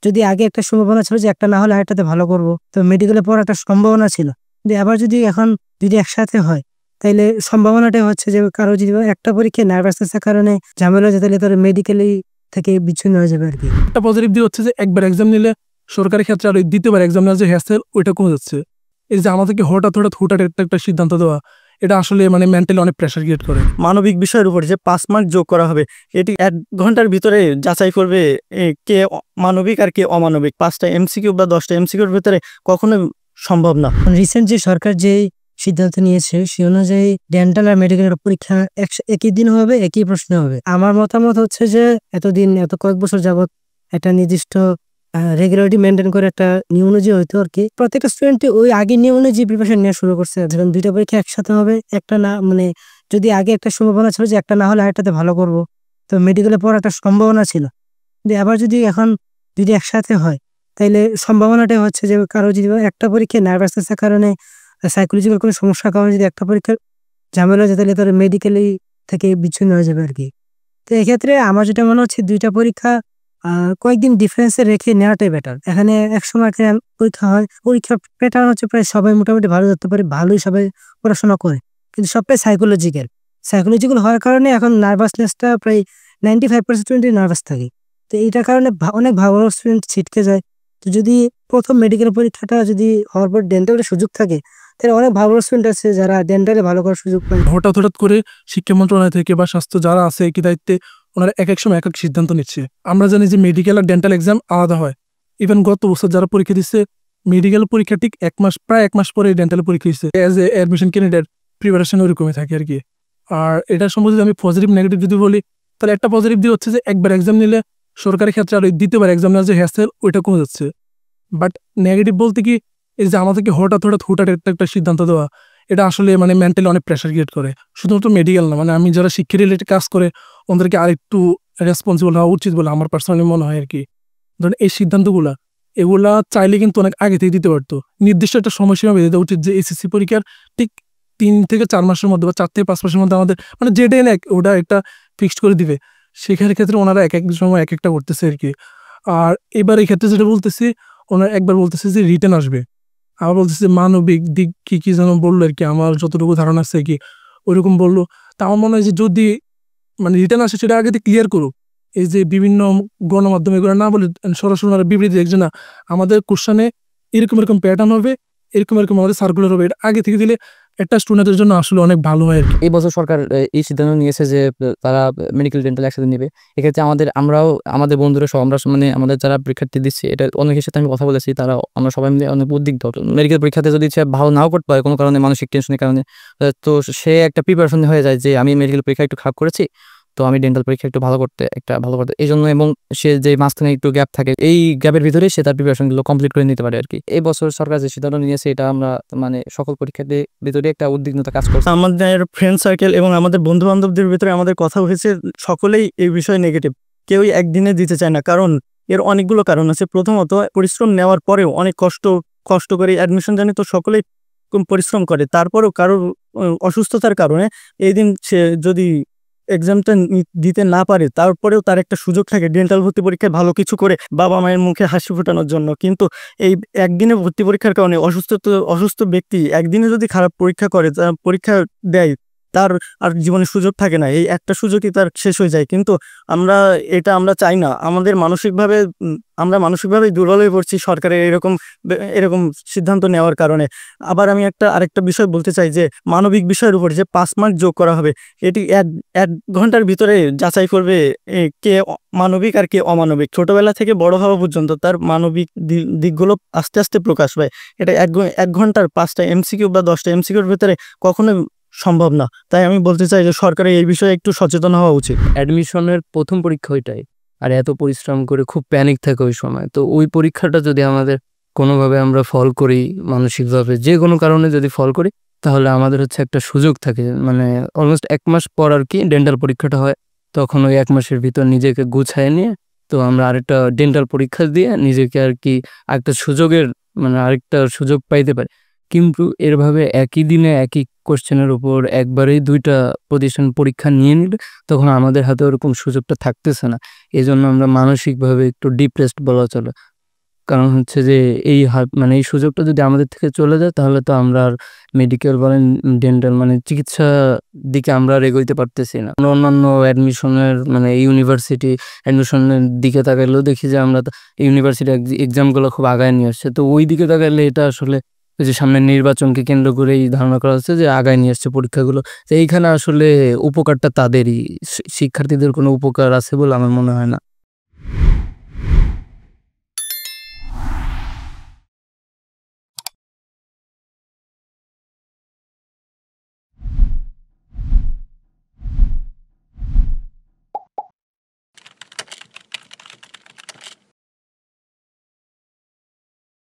যদি আগে একটা সম্ভাবনা ছিল যে একটা না হলে আরেকটাতে ভালো করব, তো মেডিকেলে পড়ার একটা সম্ভাবনা ছিল। কিন্তু আবার যদি এখন যদি একসাথে হয়, তাইলে সম্ভাবনাটাই হচ্ছে যে কারো যদি একটা পরীক্ষায় নার্ভাসনেসের কারণে ঝামেলা হয়ে যায়, তাহলে তার মেডিকেলি থেকে বিচ্ছিন্ন হয়ে যাবে আর কি। একটা পজিটিভ দিক হচ্ছে যে একবার এক্সাম নিলে সরকারি ক্ষেত্রে আর দ্বিতীয়বার এক্সাম নেওয়ার যে হ্যাসেল ওইটা কমে যাচ্ছে। এই যে আমাদেরকে হঠাৎ একটা সিদ্ধান্ত দেওয়া, এটা আসলে মানে মেন্টালি অনেক প্রেশার ক্রিয়েট করে। মানবিক বিষয়ের উপর যে 5 মার্ক যোগ করা হবে, এটি 1 ঘন্টার ভিতরে যাচাই করবে কে মানবিক আর কে অমানবিক। 5টা এমসিকিউ বা 10টা এমসিকিউর ভিতরে কখনোই সম্ভব না। রিসেন্ট যে সরকার যে সিদ্ধান্ত নিয়েছে সে অনুযায়ী ডেন্টাল আর মেডিকেলের পরীক্ষা একই দিন হবে, একই প্রশ্ন হবে। আমার মতামত হচ্ছে যে এত কয়েক বছর যাবত একটা নির্দিষ্ট রেগুলারিটি মেনটেন করে একটা নিয়ম অনুযায়ী হইতো আর কি। প্রত্যেকটা স্টুডেন্ট ওই আগের নিয়ম অনুযায়ী প্রিপারেশন নেওয়া শুরু করছে। যখন দুইটা পরীক্ষা একসাথে হবে, একটা না মানে যদি আগে একটা সম্ভাবনা ছিল যে একটা না হলে আরেকটাতে ভালো করব, তো মেডিকেলে পড়ার একটা সম্ভাবনা ছিল। কিন্তু আবার যদি এখন যদি একসাথে হয়, তাইলে সম্ভাবনাটাই হচ্ছে যে কারো যদি একটা পরীক্ষায় নার্ভাসনেসের কারণে সাইকোলজিক্যাল কোনো সমস্যার কারণে যদি একটা পরীক্ষার ঝামেলা হয়ে যায়, তাহলে তার মেডিকেলি থেকে বিচ্ছিন্ন হয়ে যাবে আর কি। তো এক্ষেত্রে আমার যেটা মনে হচ্ছে দুইটা পরীক্ষা কয়েকদিন ডিফারেন্সে রেখে নেওয়াটাই বেটার। এখানে একসময় একটা পরীক্ষা হয়, পরীক্ষার প্যাটার্ন হচ্ছে প্রায় সবাই মোটামুটি ভালো ধরতে পারে, ভালোই সবাই পড়াশোনা করে, কিন্তু সবটাই সাইকোলজিক্যাল হওয়ার কারণে এখন নার্ভাসনেসটা প্রায় 95% স্টুডেন্টই নার্ভাস থাকে। তো এইটার কারণে অনেক ভালো ভালো স্টুডেন্ট ছিটকে যায়। তো যদি প্রথম মেডিকেল পরীক্ষাটা যদি হওয়ার পর ডেন্টালের সুযোগ থাকে, তাহলে অনেক ভালো স্টুডেন্ট আছে যারা ডেন্টালে ভালো করার সুযোগ পায়। হঠাৎ করে শিক্ষা মন্ত্রণালয় থেকে বা স্বাস্থ্য যারা আছে একই দায়িত্বে, ওনারা এক সময় এক সিদ্ধান্ত নিচ্ছে। আমরা জানি যে মেডিকেল আর ডেন্টাল এক্সাম আলাদা হয়। ইভেন গত বছর যারা পরীক্ষা দিচ্ছে, মেডিকেল পরীক্ষা ঠিক প্রায় এক মাস পরে ডেন্টাল পরীক্ষা দিচ্ছে। As a admission candidate preparation ওইরকমই থাকে আর কি। আর এটার সম্বন্ধে যদি আমি পজিটিভ নেগেটিভ যদি বলি, তাহলে একটা পজিটিভ দিক হচ্ছে যে একবার এক্সাম নিলে সরকারি ক্ষেত্রে আর দ্বিতীয়বার এক্সাম নেওয়ার যে হ্যাসেল ওইটা কমে যাচ্ছে। বাট নেগেটিভ বলতে কি, এই যে আমাদেরকে হঠাৎ একটা সিদ্ধান্ত দেওয়া, এটা আসলে মানে মেন্টালি অনেক প্রেশার ক্রিয়েট করে। শুধুমাত্র মেডিকেল না, মানে আমি যারা শিক্ষা রিলেটেড কাজ করে ওদেরকে আরেকটু রেসপন্সিবল হওয়া উচিত বলে আমার পার্সোনালি মনে হয় আর কি। ধরেন এই সিদ্ধান্তগুলা এগুলা চাইলে কিন্তু অনেক আগে থেকে দিতে পারতো। নির্দিষ্ট একটা সময়সীমা বেঁধে দেওয়া উচিত যে এসএসসি পরীক্ষার ঠিক 3 থেকে 4 মাসের মধ্যে বা 4 থেকে 5 মাসের মধ্যে আমাদের মানে যে ডে না ওটা একটা ফিক্সড করে দিবে। সেখানের ক্ষেত্রে ওনারা এক সময় এক একটা করতেছে আর কি। আর এবার এই ক্ষেত্রে যেটা বলতেছি, ওনারা একবার বলতেছে যে রিটেন আসবে, আবার বলতেছে মানবিক দিক কি যেন বললো আর কি, আমার যতটুকু ধারণা আছে কি ওইরকম বললো। তা আমার মনে হয় যে যদি মানে রিটার্ন আসে সেটা আগে ক্লিয়ার করুক। এই যে বিভিন্ন গণমাধ্যমে এগুলো না বলে সরাসরি বিবৃতি দেখছে না, আমাদের কোশ্চেনে এরকম প্যাটার্ন হবে, এরকম আমাদের সার্কুলার হবে, এটা আগে থেকে দিলে একটা স্টুডেন্টের জন্য আসলে অনেক ভালো হয়। এই বছর সরকার এই সিদ্ধান্ত নিয়েছে যে তারা মেডিকেল ডেন্টাল একসাথে নেবে। এক্ষেত্রে আমরাও আমাদের বন্ধুরা সব আমরা মানে আমাদের যারা পরীক্ষার্থী দিচ্ছি, এটা অনেকের সাথে আমি কথা বলেছি, আমরা সবাই মিলে অনেক উদ্বিগ্ন। মেডিকেল পরীক্ষাতে যদি সে ভালো নাও করতে পারে কোনো কারণে, মানসিক টেনশনের কারণে, তো সে একটা প্রিপারেশন হয়ে যায় যে আমি মেডিকেল পরীক্ষা একটু খারাপ করেছি, তো আমি ডেন্টাল পরীক্ষা একটু ভালো করতে এই জন্য, এবং সে যে মাঝখানে একটু গ্যাপ থাকে, এই গ্যাপের ভিতরে সে তার প্রিপারেশনগুলো কমপ্লিট করে নিতে পারে আর কি। এই বছর সরকার যে সিদ্ধান্ত নিয়েছে, এটা আমরা মানে সকল পরীক্ষার্থীর ভিতরে একটা উদ্বিগ্নতা কাজ করছে। আমাদের ফ্রেন্ড সার্কেল এবং আমাদের বন্ধু বান্ধবদের ভিতরে আমাদের কথা হয়েছে, সকলেই এই বিষয়ে নেগেটিভ, কেউই একদিনে দিতে চায় না। কারণ এর অনেকগুলো কারণ আছে। প্রথমত, পরিশ্রম নেওয়ার পরেও অনেক কষ্ট করে অ্যাডমিশন জানি, তো সকলেই পরিশ্রম করে, তারপরেও কারোর অসুস্থতার কারণে এই দিন সে যদি এক্সামটা দিতে না পারে, তারপরেও তার একটা সুযোগ থাকে ডেন্টাল ভর্তি পরীক্ষায় ভালো কিছু করে বাবা মায়ের মুখে হাসি ফোটানোর জন্য। কিন্তু এই একদিনে ভর্তি পরীক্ষার কারণে অসুস্থ ব্যক্তি একদিনে যদি খারাপ পরীক্ষা দেয়, তার আর জীবনে সুযোগ থাকে না, এই একটা সুযোগই তার শেষ হয়ে যায়। কিন্তু আমরা চাই না। আমরা মানসিকভাবেই দুর্বল হয়ে পড়ছি সরকারের এরকম সিদ্ধান্ত নেওয়ার কারণে। আবার আমি আরেকটা বিষয় বলতে চাই যে মানবিক বিষয়ের উপর যে 5 মার্ক যোগ করা হবে, এটি 1 ঘন্টার ভিতরে যাচাই করবে কে মানবিক আর কে অমানবিক। ছোটবেলা থেকে বড় হওয়া পর্যন্ত তার মানবিক দিকগুলো আস্তে আস্তে প্রকাশ পায়। এটা 1 ঘন্টার 5টা এমসিকিউ বা 10টা এমসিকিউর ভিতরে কখনোই সম্ভব না। তাই আমি বলতে চাই যে সরকারের এই বিষয়ে একটু সচেতন হওয়া উচিত। অ্যাডমিশনের প্রথম পরীক্ষা ওইটাই, আর এত পরিশ্রম করে খুব প্যানিক থাকে ওই সময়। তো ওই পরীক্ষাটা যদি আমাদের কোনোভাবে আমরা ফল করি, মানসিকভাবে যে কোনো কারণে যদি ফল করি, তাহলে আমাদের হচ্ছে একটা সুযোগ থাকে, মানে অলমোস্ট 1 মাস পর আর কি ডেন্টাল পরীক্ষাটা হয়। তখন ওই 1 মাসের ভিতর নিজেকে গুছায় নিয়ে তো আমরা আরেকটা ডেন্টাল পরীক্ষা দিয়ে নিজেকে আর কি আরেকটা সুযোগ পাইতে পারি। কিন্তু এরভাবে একই দিনে একই কোশ্চেনের উপর একবারেই 2টা প্রতিষ্ঠান পরীক্ষা নিয়ে নিলে তখন আমাদের হাতে ওরকম সুযোগটা থাকতেছে না। এই জন্য আমরা মানসিকভাবে একটু ডিপ্রেসড বলা চলে। কারণ হচ্ছে যে মানে এই সুযোগটা যদি আমাদের থেকে চলে যায় তাহলে তো আমরা আর মেডিকেল বলেন ডেন্টাল মানে চিকিৎসা দিকে আমরা আর এগোইতে পারতেছি না। আমরা অন্যান্য অ্যাডমিশনের মানে ইউনিভার্সিটি অ্যাডমিশনের দিকে তাকাইলেও দেখি যে আমরা ইউনিভার্সিটি এক্সামগুলো খুব আগায় নিয়ে আসছে। তো ওই দিকে তাকাইলে এটা আসলে ওই যে সামনের নির্বাচনকে কেন্দ্র করেই ধারণা করা হচ্ছে যে আগায় নিয়ে আসছে পরীক্ষাগুলো। তো এইখানে আসলে উপকারটা তাদেরই, শিক্ষার্থীদের কোনো উপকার আছে বলে আমার মনে হয় না।